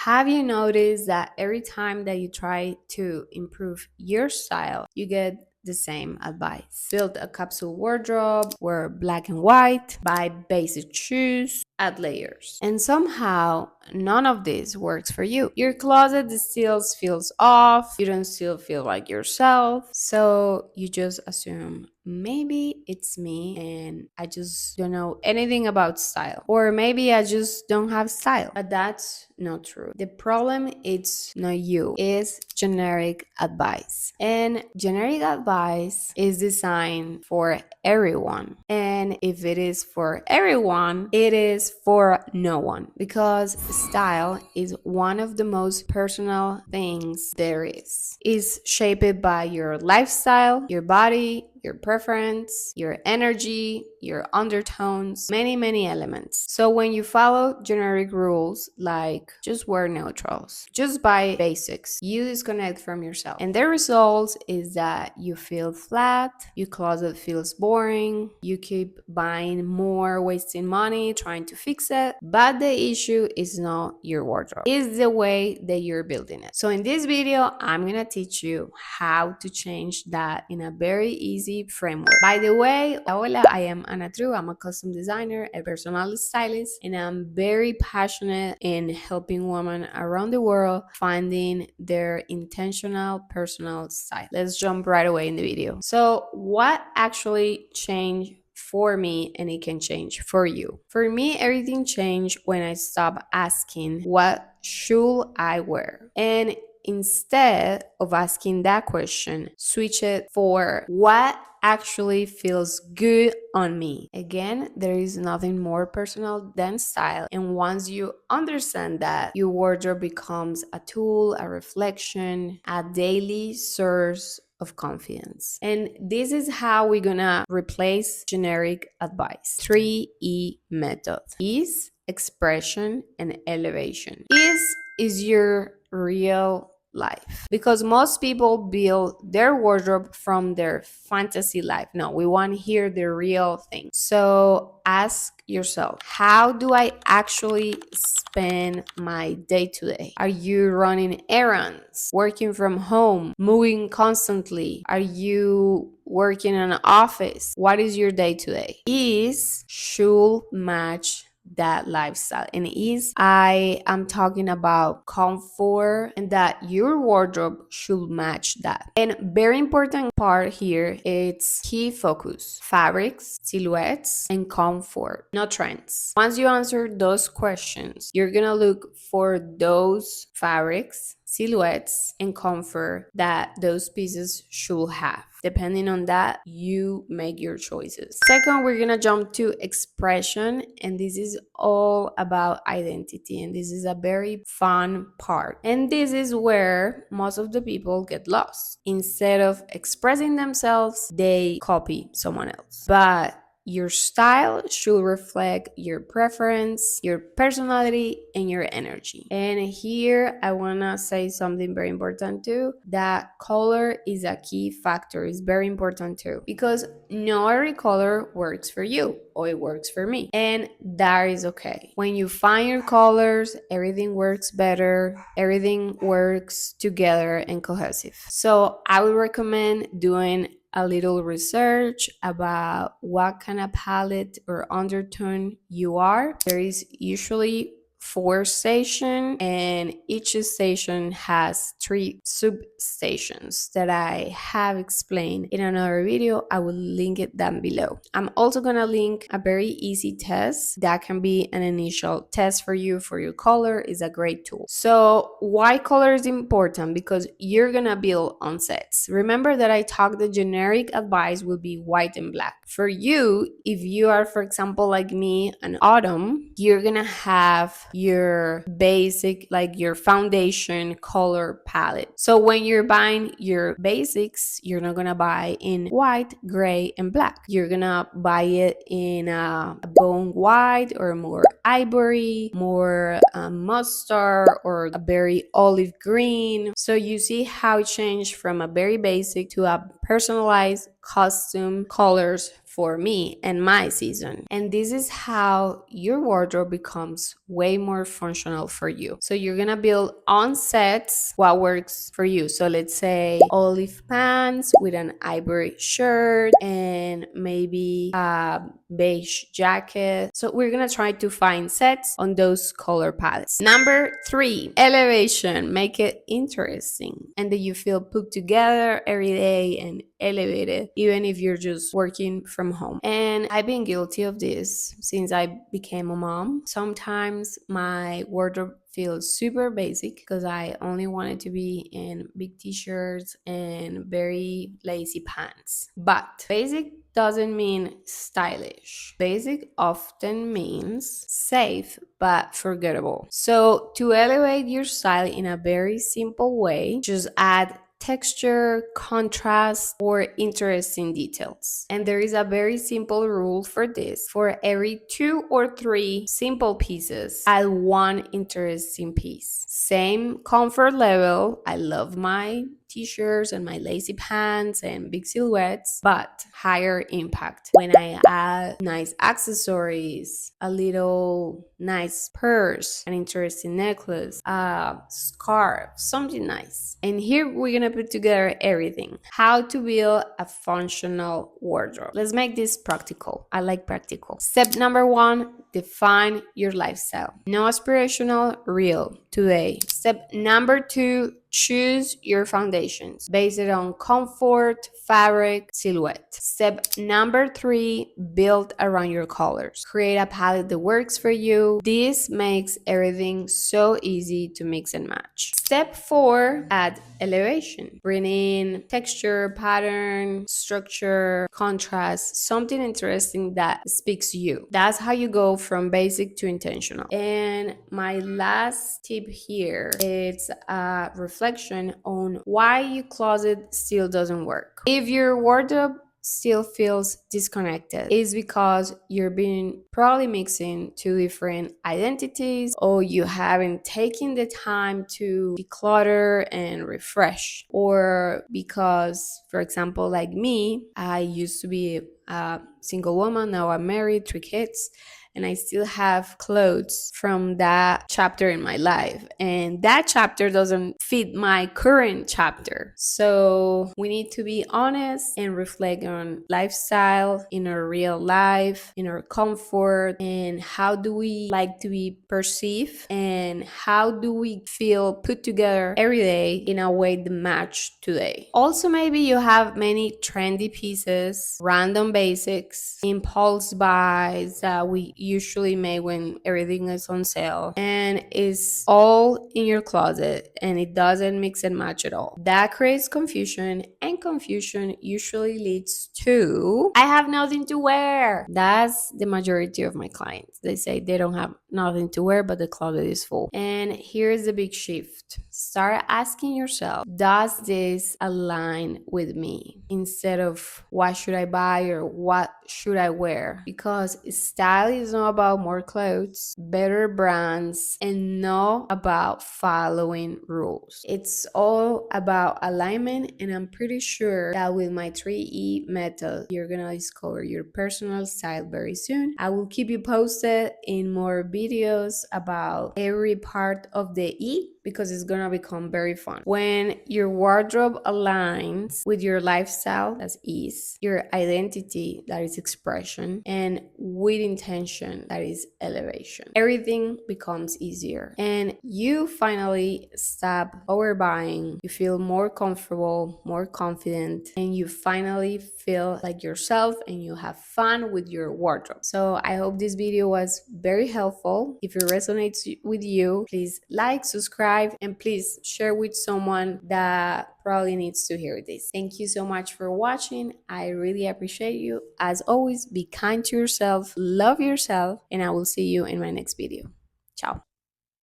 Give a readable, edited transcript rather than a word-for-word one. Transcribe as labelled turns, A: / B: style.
A: Have you noticed that every time that you try to improve your style, you get the same advice? Build a capsule wardrobe, wear black and white, buy basic shoes, add layers. And somehow, none of this works for you. Your closet still feels off, you don't still feel like yourself, so you just assume maybe it's me and I just don't know anything about style. Or maybe I just don't have style. But that's not true. The problem is not you, it's generic advice. And generic advice is designed for everyone. And if it is for everyone, it is for no one. Because style is one of the most personal things there is. It's shaped by your lifestyle, your body, your preference, your energy, your undertones, many elements. So when you follow generic rules like just wear neutrals, just buy basics, you disconnect from yourself. And the result is that you feel flat, your closet feels boring, you keep buying more, wasting money, trying to fix it. But the issue is not your wardrobe, it's the way that you're building it. So in this video, I'm gonna teach you how to change that in a very easy framework. By the way, hola, I am Ana Tru. I'm a custom designer, a personal stylist, and I'm very passionate in helping women around the world finding their intentional personal style. Let's jump right away in the video. So what actually changed for me, and it can change for you? For me, everything changed when I stopped asking, what should I wear? And instead of asking that question, switch it for what actually feels good on me. Again, there is nothing more personal than style. And once you understand that, your wardrobe becomes a tool, a reflection, a daily source of confidence. And this is how we're gonna replace generic advice. 3E method: ease, expression, and elevation. Ease is your real life, because most people build their wardrobe from their fantasy life. No, we want to hear the real thing. So ask yourself, how do I actually spend my day to day? Are you running errands, working from home, moving constantly? Are you working in an office? What is your day to day? Ease should match that lifestyle. And ease, I am talking about comfort, and that your wardrobe should match that. And very important part here, it's key focus: fabrics, silhouettes, and comfort, not trends. Once you answer those questions, you're gonna look for those fabrics, silhouettes, and comfort that those pieces should have. Depending on that, you make your choices. Second, we're gonna jump to expression, and this is all about identity, and this is a very fun part. And this is where most of the people get lost. Instead of expressing themselves, they copy someone else. But your style should reflect your preference, your personality, and your energy. And here I wanna say something very important too, that color is a key factor. It's very important too, because not every color works for you or it works for me. And that is okay. When you find your colors, everything works better, everything works together and cohesive. So I would recommend doing a little research about what kind of palette or undertone you are. There is usually 4 stations, and each station has 3 substations that I have explained in another video. I will link it down below. I'm also gonna link a very easy test that can be an initial test for you for your color. Is a great tool. So why color is important? Because you're gonna build on sets. Remember that I talked the generic advice will be white and black. For you, if you are, for example, like me, an autumn, you're gonna have your basic, like your foundation color palette. So when you're buying your basics, you're not gonna buy in white, gray, and black. You're gonna buy it in a bone white, or more ivory, more mustard, or a very olive green. So you see how it changed from a very basic to a personalized custom colors for me and my season. And this is how your wardrobe becomes way more functional for you. So you're gonna build on sets what works for you. So let's say olive pants with an ivory shirt and maybe a beige jacket. So we're gonna try to find sets on those color palettes. Number 3, elevation. Make it interesting and that you feel put together every day and elevated, even if you're just working from home. And I've been guilty of this since I became a mom. Sometimes my wardrobe feels super basic because I only wanted to be in big t-shirts and very lacy pants. But basic doesn't mean stylish. Basic often means safe but forgettable. So to elevate your style in a very simple way, just add texture, contrast, or interesting details. And there is a very simple rule for this. For every 2 or 3 simple pieces, add 1 interesting piece. Same comfort level. I love my t-shirts and my lacy pants and big silhouettes, but higher impact when I add nice accessories, a little nice purse, an interesting necklace, a scarf, something nice. And here we're gonna put together everything. How to build a functional wardrobe. Let's make this practical. I like practical. Step number 1, define your lifestyle. No aspirational, real, today. Step number 2, choose your foundations. Base it on comfort, fabric, silhouette. Step number 3, build around your colors. Create a palette that works for you. This makes everything so easy to mix and match. Step 4, add elevation. Bring in texture, pattern, structure, contrast, something interesting that speaks to you. That's how you go from basic to intentional. And my last tip here is a reflection on why your closet still doesn't work. If your wardrobe still feels disconnected, it's because you're being probably mixing 2 different identities, or you haven't taken the time to declutter and refresh, or because, for example, like me, I used to be a single woman, now I'm married, 3 kids, and I still have clothes from that chapter in my life. And that chapter doesn't fit my current chapter. So we need to be honest and reflect on lifestyle, in our real life, in our comfort, and how do we like to be perceived, and how do we feel put together every day in a way that match today. Also, maybe you have many trendy pieces, random basics, impulse buys that we usually make when everything is on sale, and it's all in your closet and it doesn't mix and match at all. That creates confusion, and confusion usually leads to I have nothing to wear. That's the majority of my clients. They say they don't have nothing to wear, but the closet is full. And here's the big shift. Start asking yourself, does this align with me? Instead of what should I buy or what should I wear? Because style is not about more clothes, better brands, and not about following rules. It's all about alignment, and I'm pretty sure that with my 3E method, you're gonna discover your personal style very soon. I will keep you posted in more videos about every part of the E, because it's gonna become very fun. When your wardrobe aligns with your lifestyle, that's ease, your identity, that is expression, and with intention, that is elevation, everything becomes easier. And you finally stop overbuying, you feel more comfortable, more confident, and you finally feel like yourself and you have fun with your wardrobe. So I hope this video was very helpful. If it resonates with you, please like, subscribe, and please share with someone that probably needs to hear this. Thank you so much for watching. I really appreciate you. As always, be kind to yourself, love yourself, and I will see you in my next video. Ciao.